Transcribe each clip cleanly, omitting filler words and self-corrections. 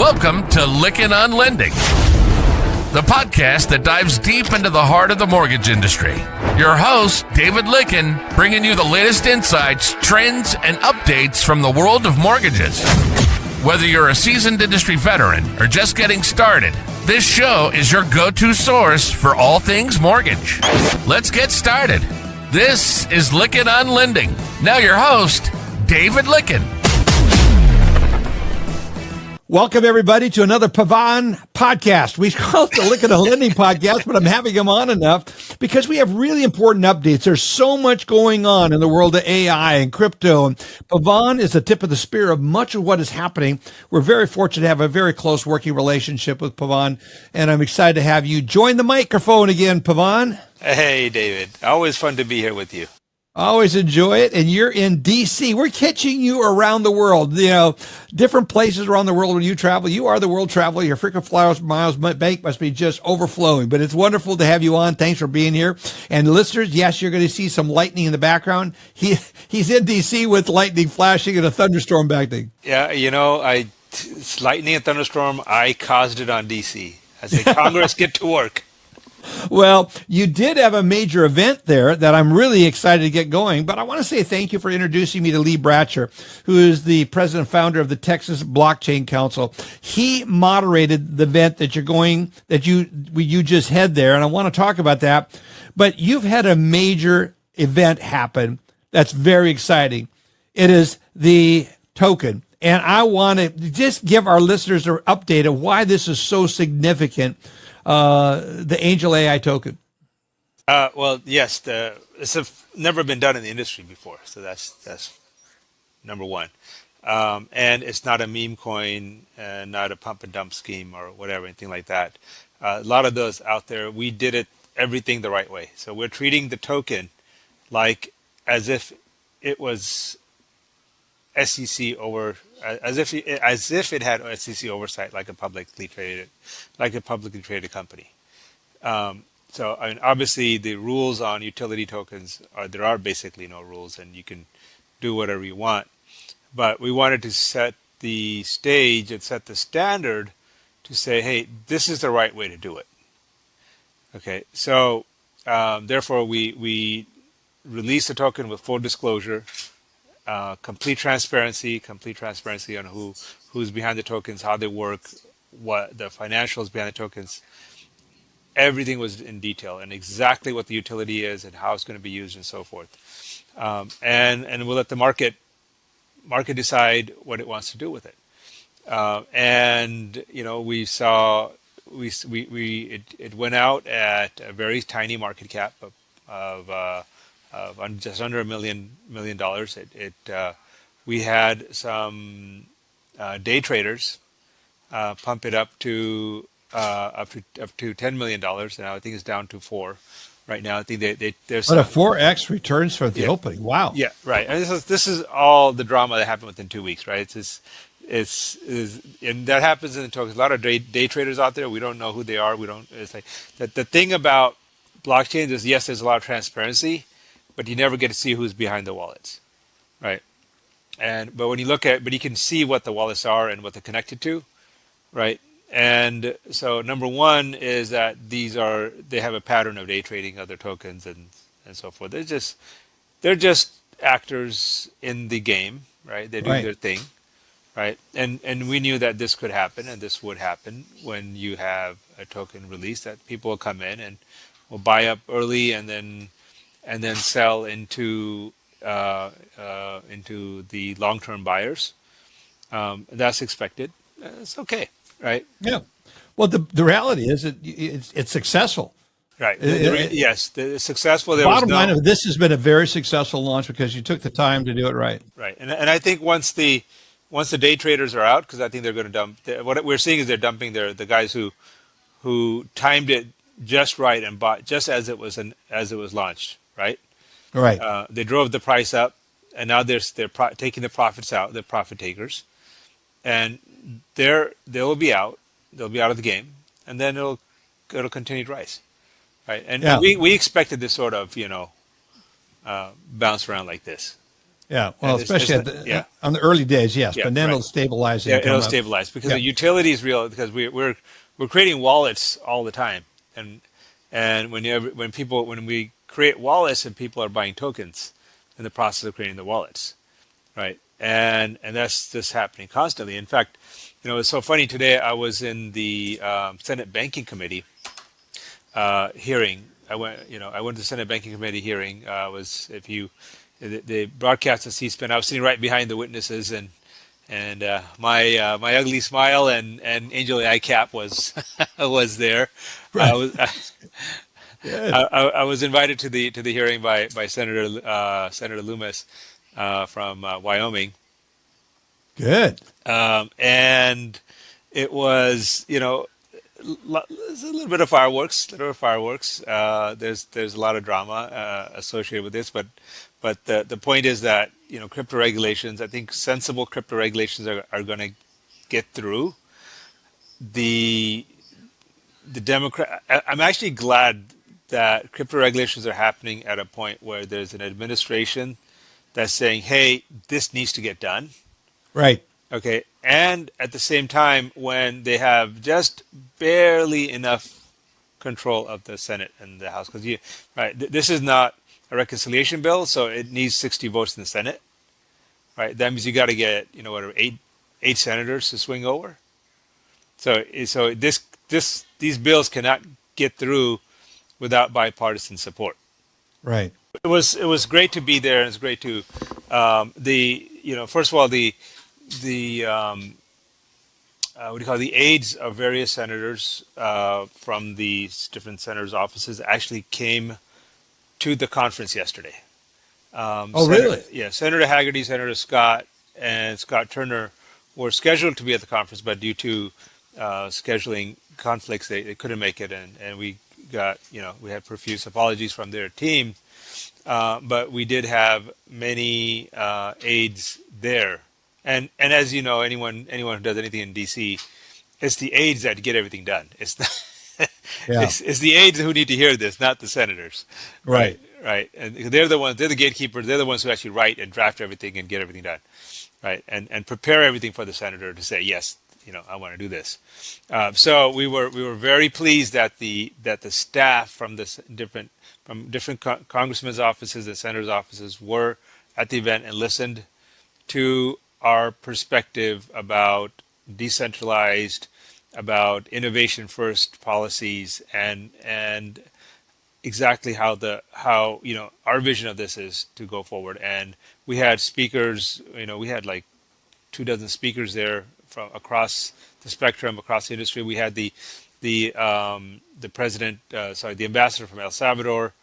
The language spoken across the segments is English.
Welcome to Lykken on Lending, the podcast that dives deep into the heart of the mortgage industry. Your host, David Lykken, bringing you the latest insights, trends, and updates from the world of mortgages. Whether you're a seasoned industry veteran or just getting started, this show is your go-to source for all things mortgage. Let's get started. This is Lykken on Lending. Now your host, David Lykken. Welcome, everybody, to another Pavan podcast. We call it the Lykken on Lending podcast, but I'm having him on enough because we have really important updates. There's so much going on in the world of AI and crypto. And Pavan is the tip of the spear of much of what is happening. We're very fortunate to have a very close working relationship with Pavan, and I'm excited to have you join the microphone again, Pavan. Hey, David. Always fun to be here with you. Always enjoy it. And you're in D.C. We're catching you around the world, different places around the world when you travel. You are the world traveler. Your frequent flyers miles bank must be just overflowing. But it's wonderful to have you on. Thanks for being here. And listeners, yes, you're going to see some lightning in the background. He's in D.C. with lightning flashing and a thunderstorm back there. Yeah, it's lightning and thunderstorm. I caused it on D.C. I say, Congress, get to work. Well, you did have a major event there that I'm really excited to get going, but I want to say thank you for introducing me to Lee Bratcher, who is the president and founder of the Texas Blockchain Council. He moderated the event that you just had there, and I want to talk about that. But you've had a major event happen that's very exciting. It is the token, and I want to just give our listeners an update of why this is so significant. The Angel AI token. Well, yes, it's never been done in the industry before, so that's number one. And it's not a meme coin, not a pump and dump scheme or whatever, anything like that. A lot of those out there, we did everything the right way. So we're treating the token like as if it was SEC over, as if it had SEC oversight, like a publicly traded company. So I mean, obviously the rules on utility tokens there are basically no rules, and you can do whatever you want. But we wanted to set the stage and set the standard to say, hey, this is the right way to do it. Okay, so therefore we released the token with full disclosure. Complete transparency on who's behind the tokens, how they work, what the financials behind the tokens. Everything was in detail and exactly what the utility is and how it's going to be used and so forth. And we'll let the market decide what it wants to do with it. We saw it went out at a very tiny market cap of just under $1 million. We had some day traders pump it up to $10 million, and I think it's down to 4 right now. I think there's a 4x returns for the opening. Wow. Yeah, right. And this is all the drama that happened within 2 weeks, right? And that happens in the tokens. A lot of day traders out there. We don't know who they are. It's like that. The thing about blockchains is, yes, there's a lot of transparency, but you never get to see who's behind the wallets, right? But when you but you can see what the wallets are and what they're connected to, right? And so number one is that they have a pattern of day trading other tokens and so forth. They're just actors in the game, right? They do their thing, right? And we knew that this could happen, and this would happen when you have a token release, that people will come in and will buy up early and then sell into the long-term buyers. That's expected. It's okay, right? Yeah. Well, the reality is it's successful. Right. Yes, it's successful. Bottom line of this has been a very successful launch because you took the time to do it right. Right. And I think once the day traders are out, because I think they're going to dump. What we're seeing is they're dumping the guys who timed it just right and bought just as it was launched. Right. Right. They drove the price up, and now they're taking the profits out. They're profit takers, and they'll be out. They'll be out of the game, and then it'll continue to rise, right? And we expected this sort of bounce around like this. Yeah. Well, And especially yeah, on the early days, yes, yeah, but then right. it'll stabilize Yeah, and come it'll up. stabilize because Yeah. the utility is real because we're creating wallets all the time, and when we create wallets and people are buying tokens in the process of creating the wallets, right? And that's just happening constantly. In fact, it's so funny. Today I was in the Senate Banking Committee hearing. I went to the Senate Banking Committee hearing. Was if you they broadcast the C-SPAN. I was sitting right behind the witnesses, and my ugly smile and angel eye cap was was there. I Right. was Good. I was invited to the hearing by Senator Loomis from Wyoming, Good. and it was there's a little bit of fireworks. There's a lot of drama associated with this, but the point is that crypto regulations. I think sensible crypto regulations are going to get through. The Democrat. I'm actually glad that crypto regulations are happening at a point where there's an administration that's saying, "Hey, this needs to get done." Right. Okay, and at the same time, when they have just barely enough control of the Senate and the House, because this is not a reconciliation bill, so it needs 60 votes in the Senate, right? That means you got to get whatever eight senators to swing over. So these bills cannot get through without bipartisan support. Right. It was great to be there, and it's great to first of all the what do you call it, the aides of various senators from the different senators' offices actually came to the conference yesterday. Oh, really? Yeah, Senator Haggerty, Senator Scott, and Scott Turner were scheduled to be at the conference, but due to scheduling conflicts, they couldn't make it, and we had profuse apologies from their team, but we did have many aides there. And as you know, anyone who does anything in DC, it's the aides that get everything done. It's not, Yeah. it's the aides who need to hear this, not the senators. Right. Right. And they're the gatekeepers. They're the ones who actually write and draft everything and get everything done. Right. And prepare everything for the senator to say, yes, I want to do this. So we were very pleased that the staff from different congressmen's offices and senators' offices were at the event and listened to our perspective about decentralized, about innovation first policies, and exactly how our vision of this is to go forward. And we had speakers, we had like 24 speakers there from across the spectrum, across the industry. We had the ambassador from El Salvador,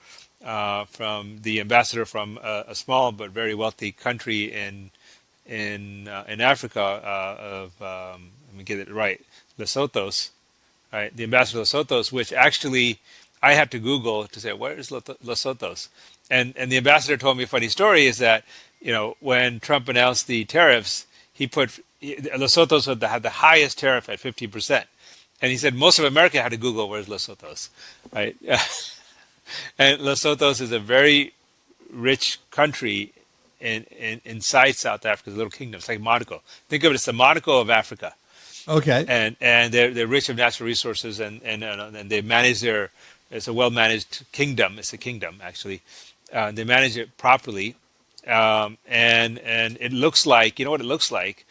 from the ambassador from a small but very wealthy country in Africa let me get it right, Lesotho's, right? The ambassador of Lesotho's, which actually I had to Google to say, where is Lesotho's? And the ambassador told me a funny story is that, when Trump announced the tariffs, Lesotho's had the highest tariff at 50%. And he said most of America had to Google where's Lesotho's, right? And Lesotho's is a very rich country inside South Africa, a little kingdom. It's like Monaco. Think of it as the Monaco of Africa. Okay. And they're rich of natural resources, and they manage it's a well managed kingdom. It's a kingdom actually. They manage it properly, and it looks like what it looks like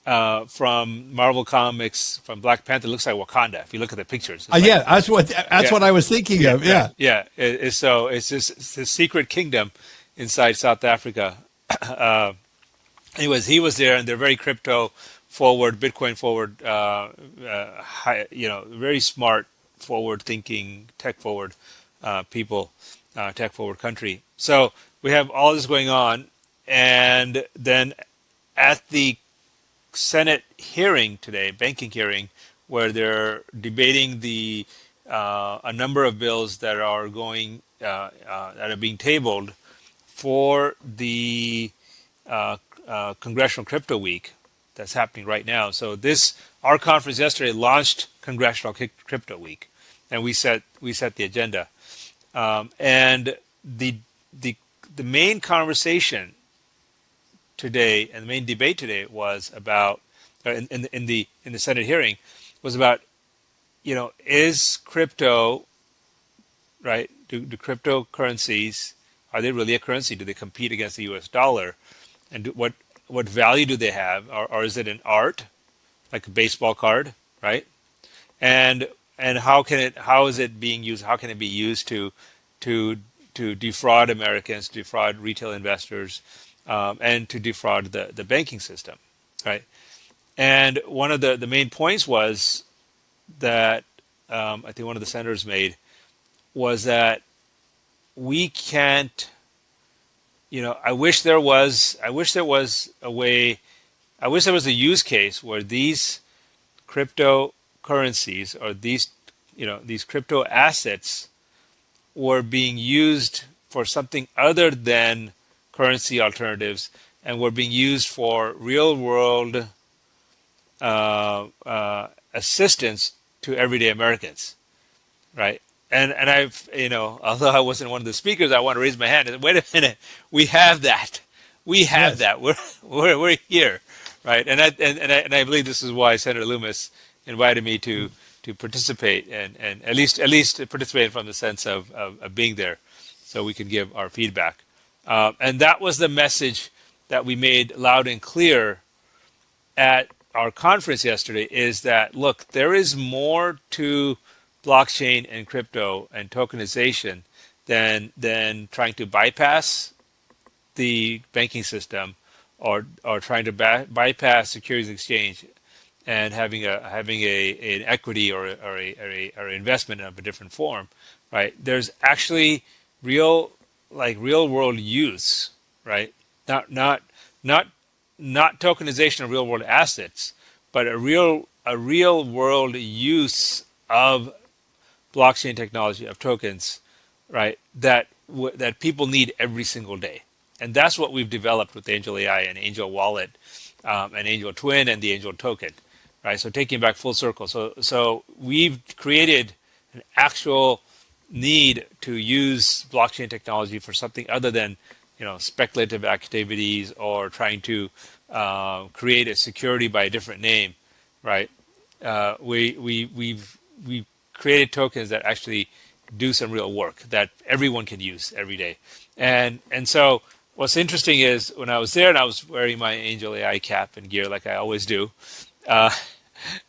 from Marvel Comics, from Black Panther. It looks like Wakanda. If you look at the pictures, Yeah, that's what I was thinking of. Yeah. Yeah. So it's a secret kingdom inside South Africa. Anyways, he was there, and they're very crypto forward, Bitcoin forward, very smart, forward thinking, tech forward people, tech forward country. So we have all this going on, and then at the Senate hearing today, banking hearing, where they're debating a number of bills that are going that are being tabled for the Congressional Crypto Week that's happening right now. So our conference yesterday launched Congressional Crypto Week, and we set the agenda. And the main conversation today and the main debate today was about in the Senate hearing was about, is crypto, right? Do cryptocurrencies, are they really a currency? Do they compete against the U.S. dollar? And what value do they have? Or is it an art, like a baseball card, right? And how is it being used? How can it be used to defraud Americans, to defraud retail investors, and to defraud the banking system, right? And one of the main points was that I think one of the senators made was that we can't. I wish there was a way. I wish there was a use case where these cryptocurrencies or these crypto assets were being used for something other than currency alternatives and were being used for real world assistance to everyday Americans, right? And I've, although I wasn't one of the speakers, I want to raise my hand and say, wait a minute, we have that. We have that. We're here, right? And I believe this is why Senator Loomis invited me to participate and at least participate from the sense of being there, so we could give our feedback. And that was the message that we made loud and clear at our conference yesterday, is that, look, there is more to blockchain and crypto and tokenization than trying to bypass the banking system or trying to bypass securities exchange and having an equity or an investment of a different form, right? There's actually real world use, right? Not tokenization of real world assets, but a real world use of blockchain technology, of tokens, right? That people need every single day, and that's what we've developed with Angel AI and Angel Wallet, and Angel Twin and the Angel Token, right? So taking it back full circle, so we've created an actual need to use blockchain technology for something other than speculative activities or trying to create a security by a different name, right? We've created tokens that actually do some real work that everyone can use every day. And so what's interesting is when I was there and I was wearing my Angel AI cap and gear like I always do,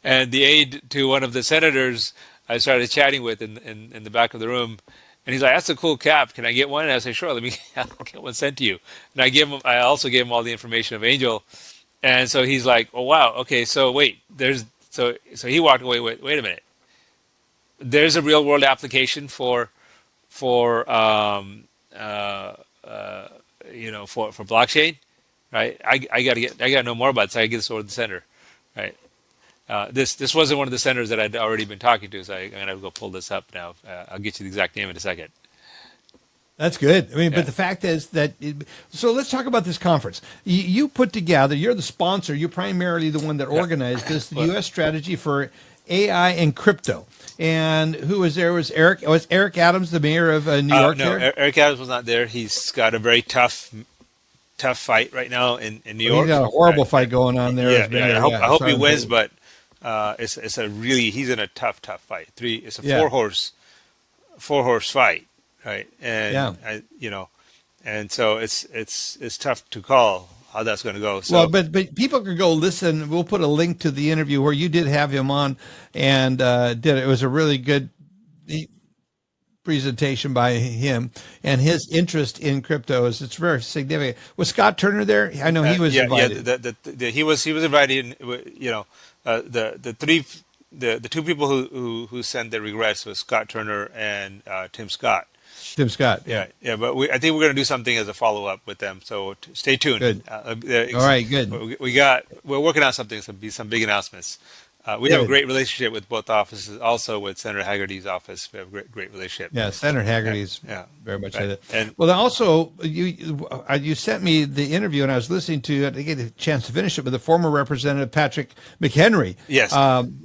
and the aide to one of the senators I started chatting with in the back of the room, and he's like, "That's a cool cap. Can I get one?" And I say, "Sure. I'll get one sent to you." And I also gave him all the information of Angel, and so he's like, "Oh wow, okay. So wait, so he walked away. Wait a minute. There's a real world application for blockchain, right? I got to know more about it, so I get this over to the center, right? This wasn't one of the centers that I'd already been talking to, so I'm gonna go pull this up now. I'll get you the exact name in a second. That's good. I mean, but the fact is that, so let's talk about this conference. You put together, you're the sponsor, you're primarily the one that organized this, the U.S. strategy for AI and crypto. And who was there? Was Eric Adams, the mayor of New York? No, there? Eric Adams was not there. He's got a very tough fight right now in New York. He's got a horrible fight going on there. Yeah. I hope he wins, but he's in a tough fight. It's a four horse fight, right? And and so it's tough to call how that's going to go. So, well, but people can go listen. We'll put a link to the interview where you did have him on, and it was a really good presentation by him, and his interest in crypto it's very significant. Was Scott Turner there? I know he was invited. He was invited. The two people who sent their regrets was Scott Turner and Tim Scott. Tim Scott. Yeah. But I think we're going to do something as a follow up with them. So stay tuned. Good. All right. Good. We're working on something. So be some big announcements. We have a great relationship with both offices. Also with Senator Haggerty's office, we have a great relationship. Yeah, Senator Haggerty's very much right. it. And well, also you sent me the interview, and I was listening to it. I didn't get a chance to finish it, but the former Representative Patrick McHenry. Yes.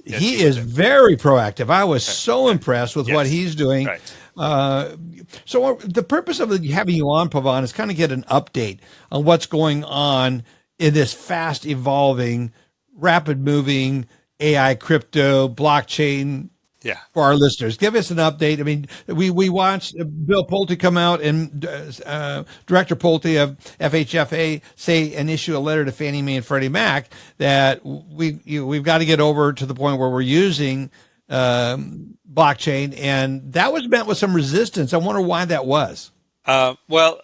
He is very proactive. I was so impressed with what he's doing. Right. Uh, so the purpose of having you on, Pavan, is kind of get an update on what's going on in this fast evolving, rapid moving AI, crypto, blockchain Yeah. for our listeners. Give us an update. I mean, we watched Bill Pulte come out and Director Pulte of FHFA say and issue a letter to Fannie Mae and Freddie Mac that we've got to get over to the point where we're using blockchain, and that was met with some resistance. I wonder why that was. Well,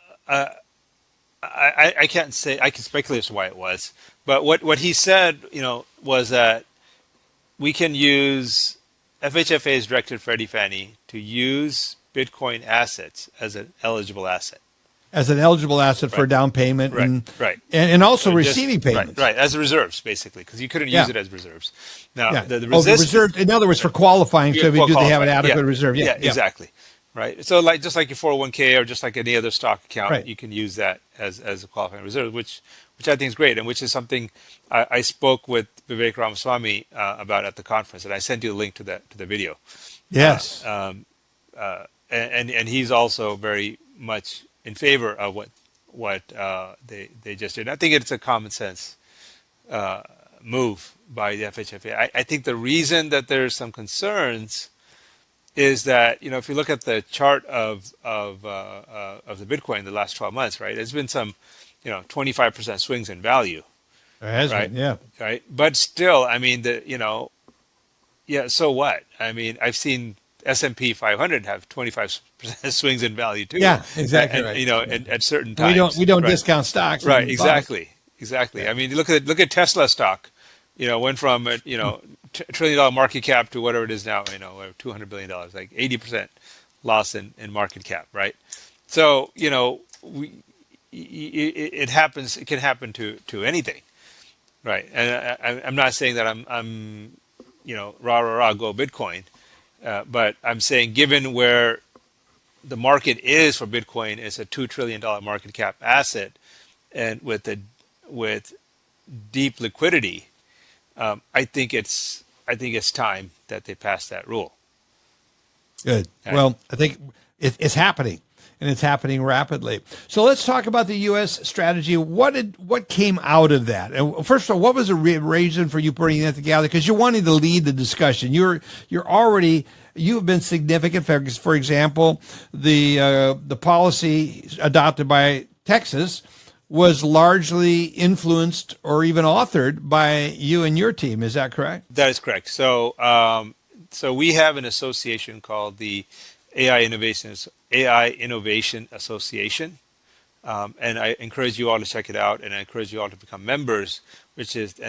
I can't say. I can speculate as to why it was, but what he said, was that we can use FHFA has directed Freddie Fannie to use Bitcoin assets as an eligible asset. As an eligible asset for Right. down payment, Right, and right. and also Just- receiving payments. Right, as reserves, basically, because you couldn't Yeah. use it as reserves. Now, Yeah. the The resistance, reserve. In other words, for qualifying, so Yeah, we for do they have an qualifying. adequate Yeah. reserve? Yeah, exactly. Right. So, just like your 401k or just like any other stock account, Right. you can use that as a qualifying reserve, which I think is great, and which is something I spoke with Vivek Ramaswamy about at the conference, and I sent you a link to the video. Yes. And he's also very much in favor of what they just did. I think it's a common sense move by the FHFA. I think the reason that there's some concerns is that if you look at the chart of the Bitcoin the last 12 months, right, there's been some 25% swings in value, There has right? been, yeah. Right, but still, I mean, yeah. So what? I mean, I've seen S&P 500 have 25% swings in value too. Yeah, exactly and, right. at certain times. We don't right. discount stocks. Right, and exactly. I mean, look at Tesla stock. Went from $1 trillion market cap to whatever it is now. $200 billion, like 80% loss in market cap. Right. So it happens. It can happen to anything. Right. And I'm not saying that I'm rah go Bitcoin, but I'm saying given where the market is for Bitcoin, it's a $2 trillion market cap asset, and with deep liquidity, I think it's time that they pass that rule. Good. Right. Well, I think it's happening, and it's happening rapidly. So let's talk about the U.S. strategy. What came out of that? And first of all, what was the reason for you putting that together? Because you're wanting to lead the discussion. You've been significant. For example, the policy adopted by Texas was largely influenced or even authored by you and your team. Is that correct? That is correct. So we have an association called the AI Innovation Association, and I encourage you all to check it out, and I encourage you all to become members. And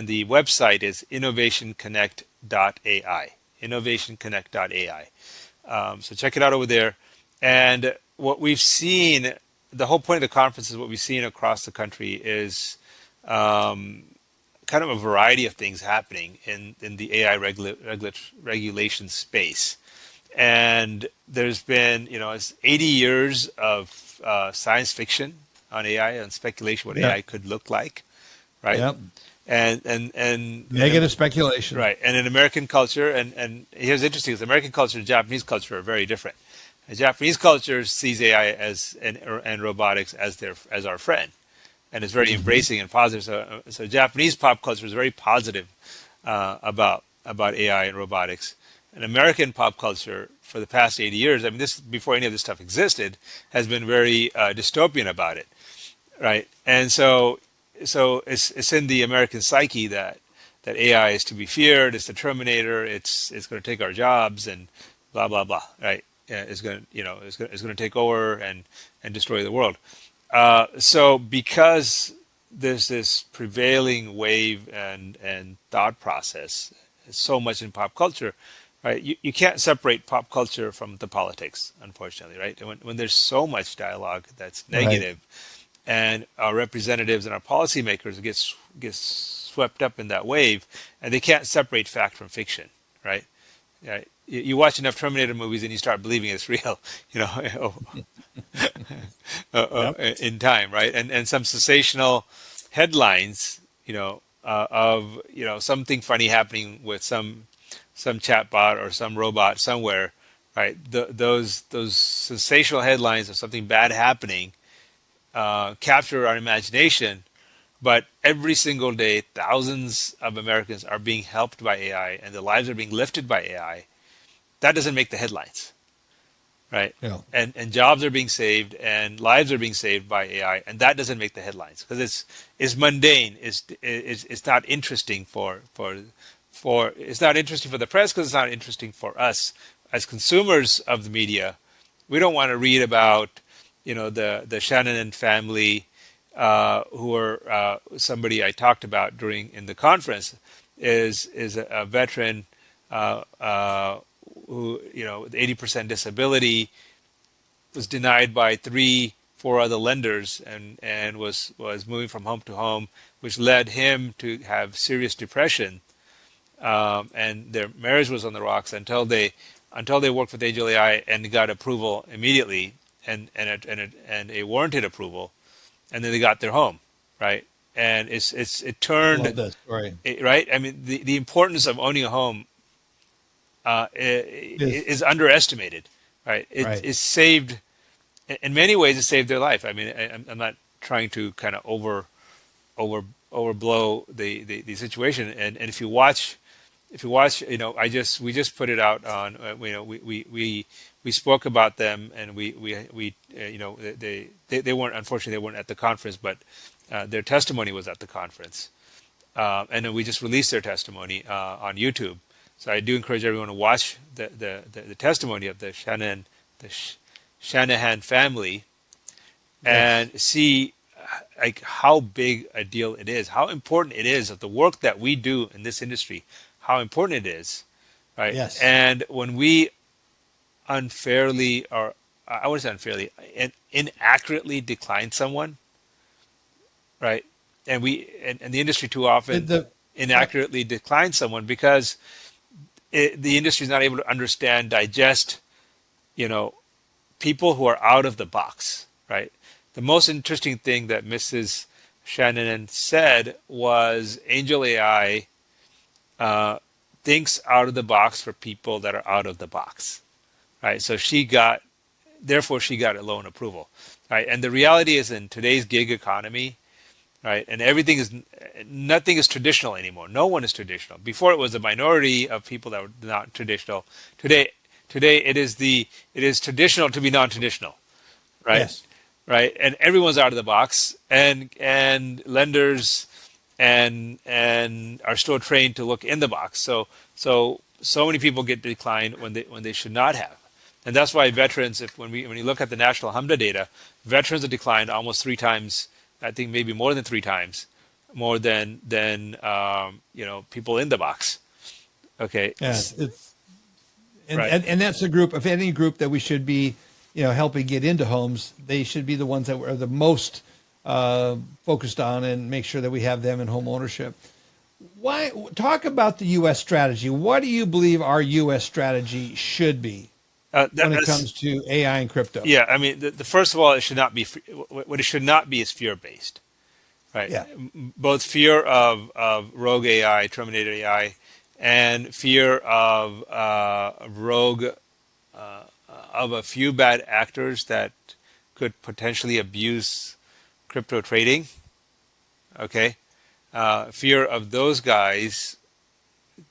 the website is innovationconnect.ai. Innovationconnect.ai. So check it out over there. And what we've seen, the whole point of the conference is what we've seen across the country is kind of a variety of things happening in the AI regulation space. And there's been, it's 80 years of science fiction on AI and speculation what AI could look like, right? Yep. And Negative speculation. right. And in American culture, and here's interesting: is American culture and Japanese culture are very different. The Japanese culture sees AI and robotics as our friend, and is very embracing and positive. So Japanese pop culture is very positive about AI and robotics. And American pop culture for the past 80 years, I mean, this before any of this stuff existed, has been very dystopian about it, right? And so it's in the American psyche that AI is to be feared. It's the Terminator. It's going to take our jobs and blah blah blah, right? It's going to take over and destroy the world. So because there's this prevailing wave and thought process, so much in pop culture, right? You can't separate pop culture from the politics, unfortunately, right? And when there's so much dialogue that's negative, and our representatives and our policymakers get swept up in that wave, and they can't separate fact from fiction, right? You watch enough Terminator movies and you start believing it's real, in time, right? And some sensational headlines, of something funny happening with some chatbot or some robot somewhere, right? Those sensational headlines of something bad happening capture our imagination, but every single day, thousands of Americans are being helped by AI, and their lives are being lifted by AI. That doesn't make the headlines, right? Yeah. And jobs are being saved, and lives are being saved by AI, and that doesn't make the headlines because it's mundane. It's not interesting for it's not interesting for the press because it's not interesting for us as consumers of the media. We don't want to read about the Shanahan family, who are somebody I talked about in the conference is a veteran who with 80% disability was denied by 4 other lenders and was moving from home to home, which led him to have serious depression, and their marriage was on the rocks until they worked with Angel AI and got approval immediately and a warranted approval, and then they got their home, right? And it turned. Love that story. Right. I mean, the importance of owning a home is underestimated, right? It's saved in many ways. It saved their life. I mean, I'm not trying to kind of overblow the situation. And if you watch, we just put it out on, we spoke about them, and we they weren't, unfortunately, they weren't at the conference, but their testimony was at the conference, and then we just released their testimony on YouTube. So I do encourage everyone to watch the testimony of the Shanahan family, and see like how big a deal it is, how important it is of the work that we do in this industry, how important it is, right? Yes. And when we unfairly, or I wouldn't say unfairly, inaccurately decline someone, right? And the industry too often inaccurately declines someone because the industry is not able to understand, digest, people who are out of the box, right? The most interesting thing that Mrs. Shanahan said was Angel AI thinks out of the box for people that are out of the box, right? So therefore she got a loan approval, right? And the reality is, in today's gig economy, right, and nothing is traditional anymore. No one is traditional. Before, it was a minority of people that were not traditional. Today it is traditional to be non-traditional, right? Yes. Right, and everyone's out of the box, and lenders and are still trained to look in the box. So many people get declined when they should not have, and that's why veterans, when you look at the national HMDA data, veterans have declined almost 3 times. I think maybe more than 3 times more than people in the box. Okay. Yes, Right. and that's a group. If any group that we should be, helping get into homes, they should be the ones that are the most focused on, and make sure that we have them in home ownership. Why talk about the U.S. strategy? What do you believe our U.S. strategy should be when it comes to AI and crypto? Yeah, I mean, the first of all, it should not be what it should not be is fear-based, right? Yeah. Both fear of rogue AI, Terminator AI, and fear of rogue of a few bad actors that could potentially abuse crypto trading. Okay, fear of those guys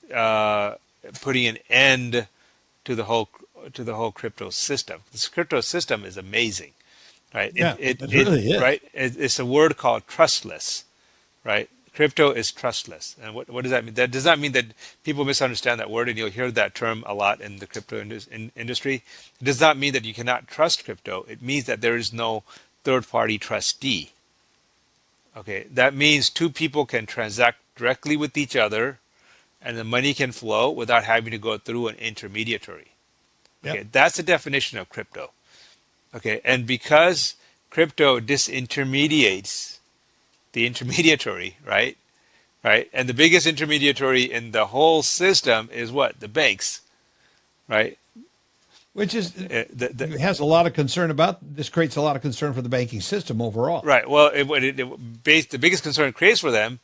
putting an end to the whole crypto system. This crypto system is amazing, right? Yeah, it really is. Right? It's a word called trustless, right? Crypto is trustless. And what does that mean? That does not mean that people misunderstand that word, and you'll hear that term a lot in the crypto industry. It does not mean that you cannot trust crypto. It means that there is no third-party trustee. Okay, that means 2 people can transact directly with each other, and the money can flow without having to go through an intermediary. Okay, Yep. That's the definition of crypto. Okay, and because crypto disintermediates the intermediary, right? And the biggest intermediary in the whole system is what? The banks, right? Which is it has a lot of concern about. This creates a lot of concern for the banking system overall. Right. Well, the biggest concern it creates for them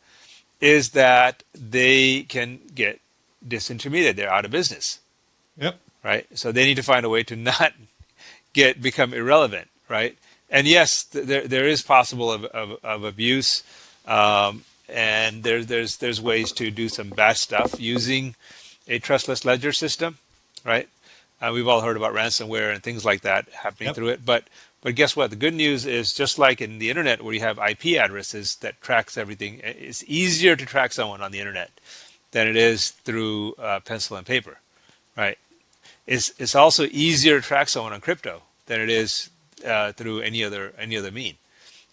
is that they can get disintermediated. They're out of business, Yep. right? So they need to find a way to not become irrelevant, right? And yes, there is possible of abuse, and there's ways to do some bad stuff using a trustless ledger system, right? We've all heard about ransomware and things like that happening Yep. through it. But guess what? The good news is, just like in the internet where you have IP addresses that tracks everything, it's easier to track someone on the internet than it is through pencil and paper, right? It's also easier to track someone on crypto than it is through any other mean,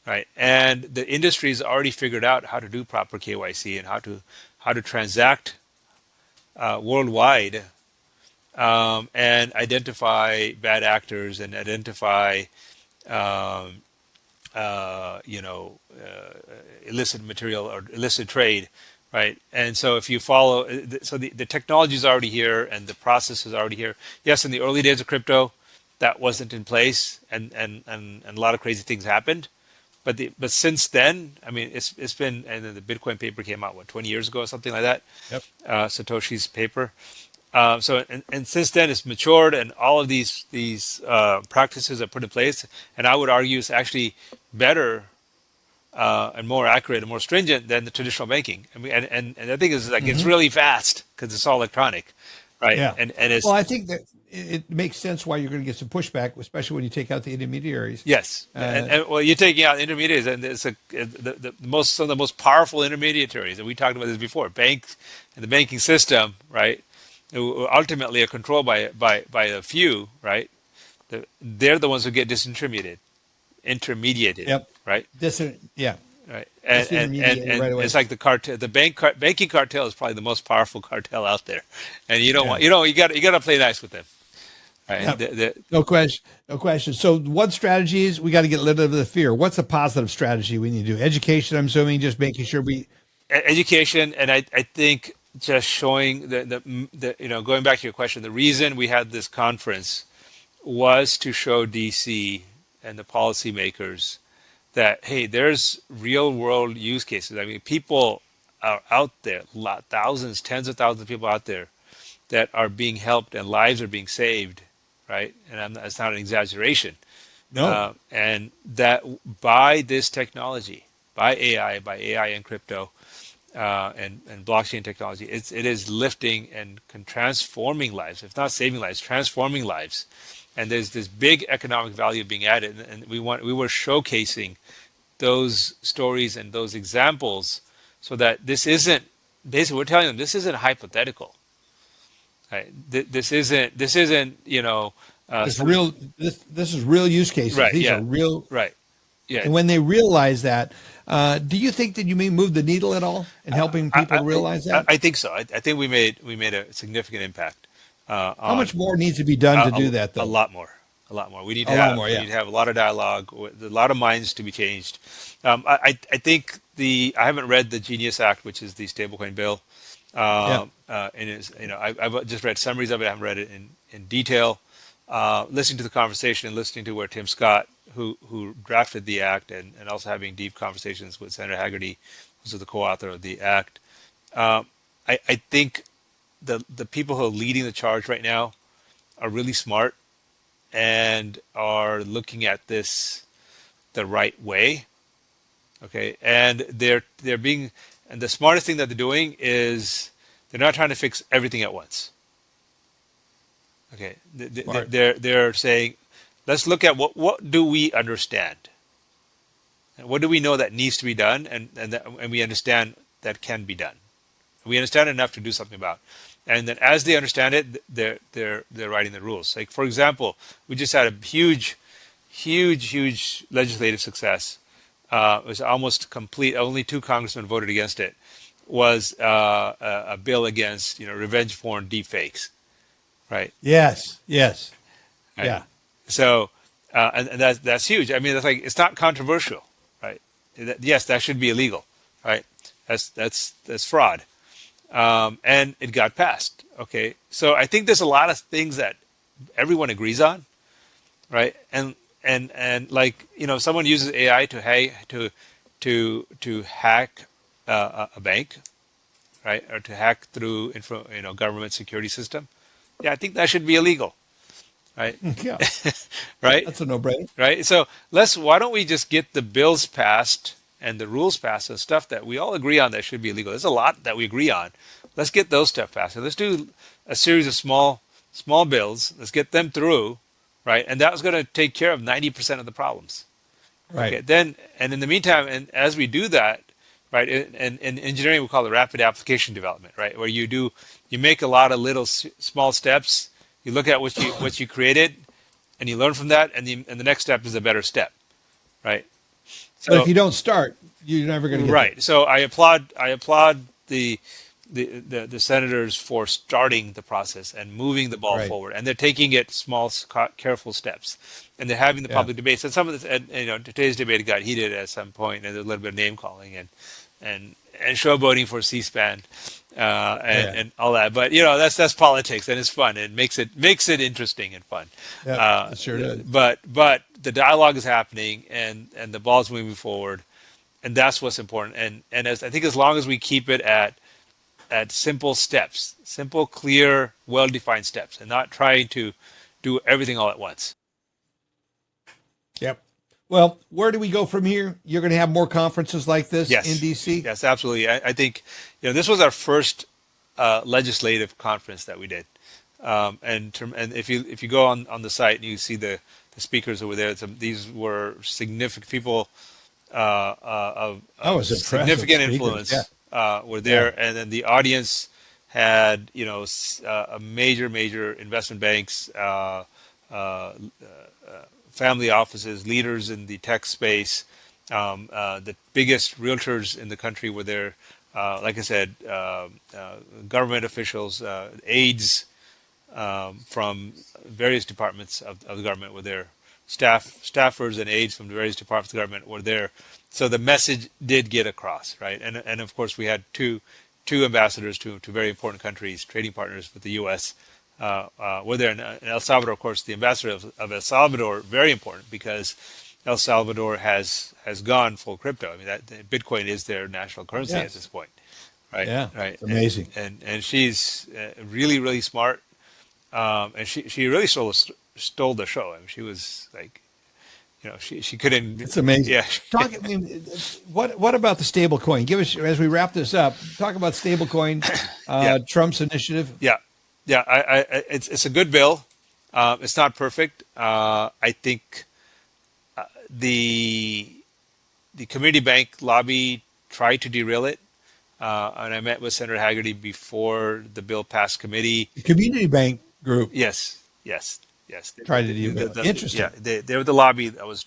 right? And the industry's already figured out how to do proper KYC and how to transact worldwide, and identify bad actors and identify um, illicit material or illicit trade, right? And so if you follow, so the technology is already here and the process is already here. Yes, in the early days of crypto, that wasn't in place, and a lot of crazy things happened. But since then, I mean, it's been, and then the Bitcoin paper came out, what, 20 years ago or something like that, Yep. Satoshi's paper. So since then it's matured, and all of these practices are put in place, and I would argue it's actually better and more accurate and more stringent than the traditional banking. I mean, and the thing is, like, it's really fast because it's all electronic, right? Yeah. And it's, Well, I think that it makes sense why you're going to get some pushback, especially when you take out the intermediaries. yes, and well, you're taking out intermediaries, and it's some of the most powerful intermediaries, and we talked about this before. Banks and the banking system, right, who ultimately are controlled by a few, right? They're the ones who get intermediated, Yep. right? Yeah. Right, and Disintermediated right away. it's like the cartel. The banking cartel is probably the most powerful cartel out there, and you don't Yeah. want, you got to play nice with them, right? Yep. The, No question. No question. So one strategy is we got to get rid of the fear. What's a positive strategy we need to do? Education, I'm assuming, just making sure we. education, and I think just showing the going back to your question, the reason we had this conference was to show DC and the policymakers that, hey, there's real world use cases. I mean, people are out there, thousands, tens of thousands of people out there that are being helped and lives are being saved, right? And that's not an exaggeration. No. And that by this technology, by AI and crypto, and blockchain technology, it is lifting and transforming lives, if not saving lives, transforming lives. And there's this big economic value being added, and we were showcasing those stories and those examples, so that this isn't, basically we're telling them this isn't hypothetical, right? This isn't This real. This is real use cases. right, These yeah, are real. right, yeah. And when they realize that, do you think that you may move the needle at all in helping people realize that? I think so. I think we made a significant impact. How much more needs to be done to do that, though? A lot more. A lot more. We need to A lot have more, we yeah. need to have a lot of dialogue, a lot of minds to be changed. I think I haven't read the Genius Act, which is the stablecoin bill. And it's, I've just read summaries of it. I haven't read it in detail. Listening to the conversation and listening to where Tim Scott, who drafted the act, and also having deep conversations with Senator Haggerty, who's the co-author of the act. I think the people who are leading the charge right now are really smart and are looking at this the right way. Okay, and they're being, and the smartest thing that they're doing is they're not trying to fix everything at once. Okay, Smart. they're saying, let's look at what do we understand, and what do we know that needs to be done, and we understand that can be done. We understand enough to do something about. And then as they understand it, they're writing the rules. Like, for example, we just had a huge legislative success. It was almost complete. Only 2 congressmen voted against it. Was a bill against revenge porn deepfakes, right? Yes. Right? Yeah. So and that's huge. I mean, it's not controversial, right? Yes, that should be illegal, right? That's fraud. And it got passed. Okay, so I think there's a lot of things that everyone agrees on, right? And like, someone uses AI to hack a bank, right, or to hack through government security system. Yeah, I think that should be illegal, right? Yeah, Right? that's a no-brainer. Right? So why don't we just get the bills passed and the rules passed and stuff that we all agree on that should be illegal. There's a lot that we agree on. Let's get those stuff passed. So let's do a series of small bills. Let's get them through, right? And that was going to take care of 90% of the problems. Right. Okay, then, and in the meantime, and as we do that, right, in engineering we call it rapid application development, right, where you make a lot of little small steps. You look at what you created, and you learn from that, and the next step is a better step, right? So But if you don't start, you're never going to get right. So I applaud the senators for starting the process and moving the ball Right. forward, and they're taking it small, careful steps, and they're having the Yeah. public debates. And some of this, and today's debate got heated at some point, and there's a little bit of name calling and showboating for C-SPAN, and all that. But that's politics, and it's fun. It makes it interesting and fun. Yeah, it sure does. But the dialogue is happening, and the ball's moving forward, and that's what's important. And I think as long as we keep it at simple steps, simple, clear, well-defined steps, and not trying to do everything all at once. Yep. Well, where do we go from here? You're going to have more conferences like this Yes. in DC? Yes, absolutely. I think this was our first legislative conference that we did, and if you go on the site and you see the speakers over there, these were significant people of was impressive significant speakers, influence yeah. were there, and then the audience had a major investment banks, family offices, leaders in the tech space, the biggest realtors in the country were there. Like I said, government officials, aides from various departments of the government were there. Staffers and aides from the various departments of the government were there. So the message did get across, right? And of course we had two ambassadors to very important countries, trading partners with the U.S. Were there. In El Salvador, of course, the ambassador of El Salvador, very important because El Salvador has gone full crypto. I mean, Bitcoin is their national currency at this point, right? Yeah, right. It's amazing. And she's really smart, and she really stole the show. I mean, she was like, she couldn't. It's amazing. Yeah. What about the stable coin? Give us, as we wrap this up, talk about stable coin, Trump's initiative. Yeah. It's a good bill. It's not perfect. I think the community bank lobby tried to derail it, and I met with Senator Haggerty before the bill passed committee. The community bank group. Yes. Tried to derail it. Interesting. Yeah, they were the lobby that was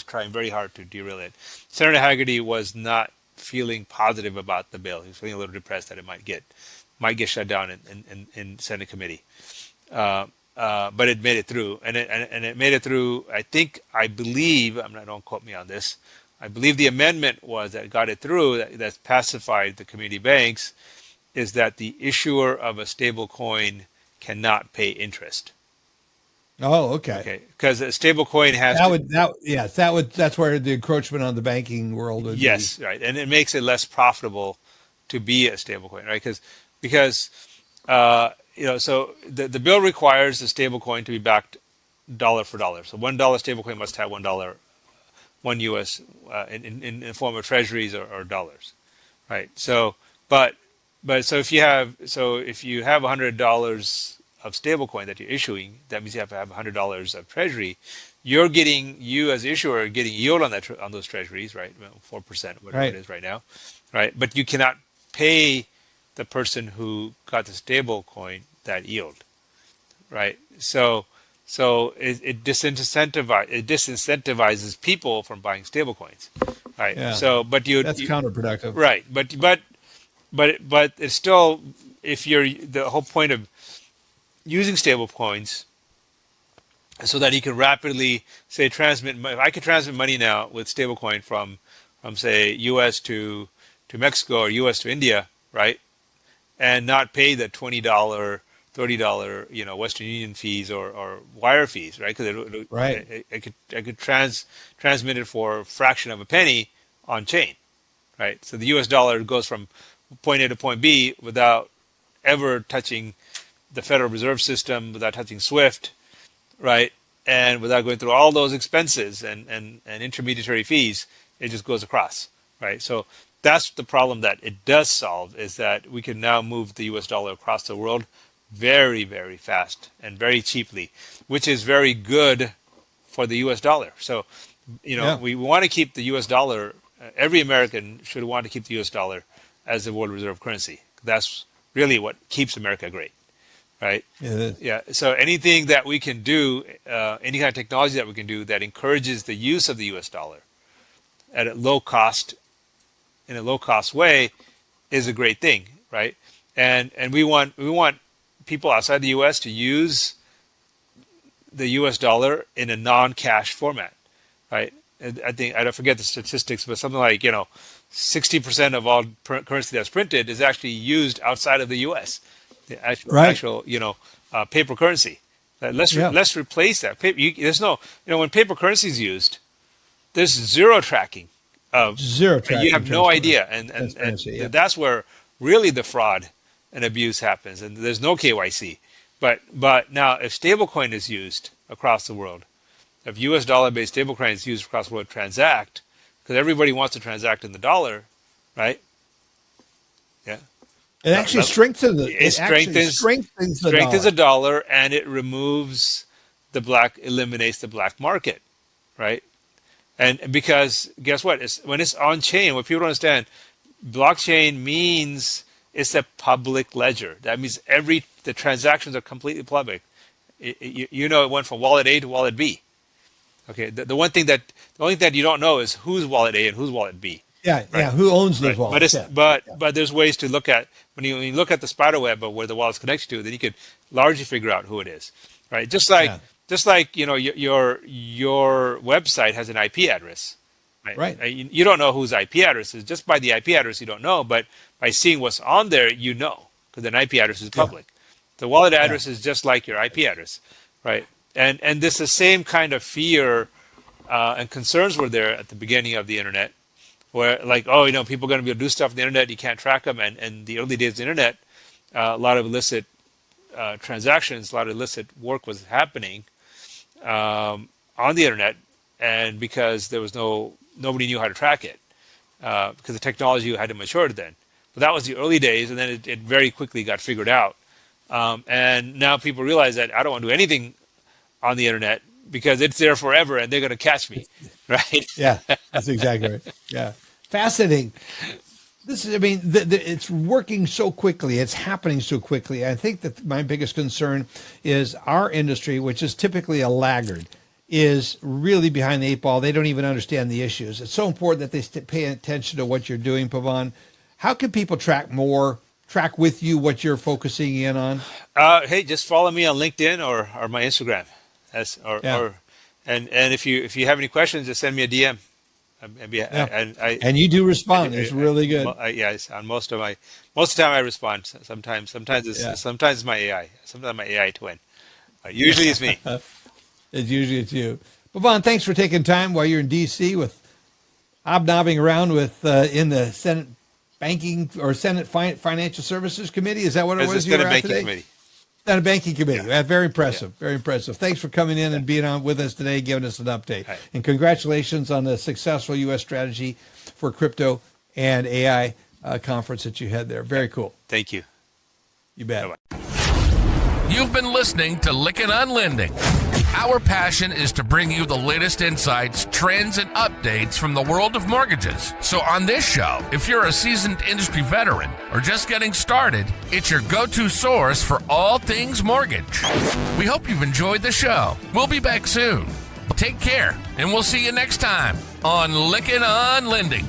trying very hard to derail it. Senator Haggerty was not feeling positive about the bill. He was feeling a little depressed that it might get shut down in Senate committee. But it made it through, and it made it through. I believe, don't quote me on this. I believe the amendment was that got it through that pacified the community banks, is that the issuer of a stable coin cannot pay interest. Oh, okay. Okay, because a stable coin has that's where the encroachment on the banking world would be. right, and it makes it less profitable to be a stable coin, right? Because so the bill requires the stable coin to be backed dollar for dollar. So $1 stable coin must have $1 US in the form of treasuries or dollars, right? So if you have $100 of stablecoin that you're issuing, that means you have to have $100 of treasury. You as issuer are getting yield on those treasuries, right? 4%, whatever it is right now, right? But you cannot pay the person who got the stable coin that yield, right? So it disincentivizes people from buying stable coins, right? Yeah. So, that's counterproductive, right? But it's still, if the whole point of using stable coins so that you can rapidly transmit. If I could transmit money now with stablecoin from say U.S. to Mexico or U.S. to India, right, and not pay the $20, $30, Western Union fees or wire fees, right? Because I could transmit it for a fraction of a penny on chain, right? So the U.S. dollar goes from point A to point B without ever touching the Federal Reserve System, without touching SWIFT, right? And without going through all those expenses and intermediary fees, it just goes across, right? So that's the problem that it does solve, is that we can now move the US dollar across the world very, very fast and very cheaply, which is very good for the US dollar. So, we want to keep the US dollar, every American should want to keep the US dollar as the world reserve currency. That's really what keeps America great, right? Yeah. So anything that we can do, any kind of technology that we can do that encourages the use of the US dollar at a low cost, in a low cost way, is a great thing, right? And we want people outside the US to use the US dollar in a non-cash format, right? And I think, I don't forget the statistics, but something like 60% of all currency that's printed is actually used outside of the US. The actual paper currency. Let's replace that. There's no, when paper currency is used, there's zero tracking. Zero tracking. You have no idea, and that's where really the fraud and abuse happens. And there's no KYC. But now, if stablecoin is used across the world, if U.S. dollar-based stablecoin is used across the world to transact, because everybody wants to transact in the dollar, right? Yeah. It actually strengthens the dollar, and it eliminates the black market, right? And because guess what? When it's on chain, what people don't understand, blockchain means it's a public ledger. That means the transactions are completely public. It went from wallet A to wallet B. Okay. The only thing that you don't know is whose wallet A and whose wallet B. Yeah, right? Yeah. Who owns those wallets? But there's ways to look at when you look at the spider web of where the wallet's connected to, then you could largely figure out who it is, right? Just like your website has an IP address, right? You don't know whose IP address is. Just by the IP address, you don't know, but by seeing what's on there, because an IP address is public. Yeah. The wallet address is just like your IP address, right? And this the same kind of fear and concerns were there at the beginning of the internet, where people are going to be able to do stuff on the internet, you can't track them, and the early days of the internet, a lot of illicit transactions, a lot of illicit work was happening on the internet, and because there was nobody knew how to track it, because the technology hadn't matured then. But that was the early days, and then it very quickly got figured out. And now people realize that I don't want to do anything on the internet because it's there forever and they're going to catch me, right? Yeah, that's exactly right. Yeah, fascinating. It's working so quickly. It's happening so quickly. I think that my biggest concern is our industry, which is typically a laggard, is really behind the eight ball. They don't even understand the issues. It's so important that they pay attention to what you're doing, Pavan. How can people track with you what you're focusing in on? Hey, just follow me on LinkedIn or my Instagram. And if you have any questions, just send me a DM. And you do respond. It's really good. On most of the time I respond. Sometimes it's my AI. Sometimes my AI twin. Usually it's me. It's you. Pavan, thanks for taking time while you're in D.C. with hobnobbing around with in the Senate Banking or Senate Financial Services Committee. Is that what it was? Senate Banking Committee. Senate Banking Committee. Yeah. Very impressive. Yeah. Very impressive. Thanks for coming in and being on with us today, giving us an update. Hi. And congratulations on the successful U.S. strategy for crypto and AI conference that you had there. Very cool. Thank you. You bet. Bye-bye. You've been listening to Lykken on Lending. Our passion is to bring you the latest insights, trends, and updates from the world of mortgages. So on this show, if you're a seasoned industry veteran or just getting started, it's your go-to source for all things mortgage. We hope you've enjoyed the show. We'll be back soon. Take care, and we'll see you next time on Lykken on Lending.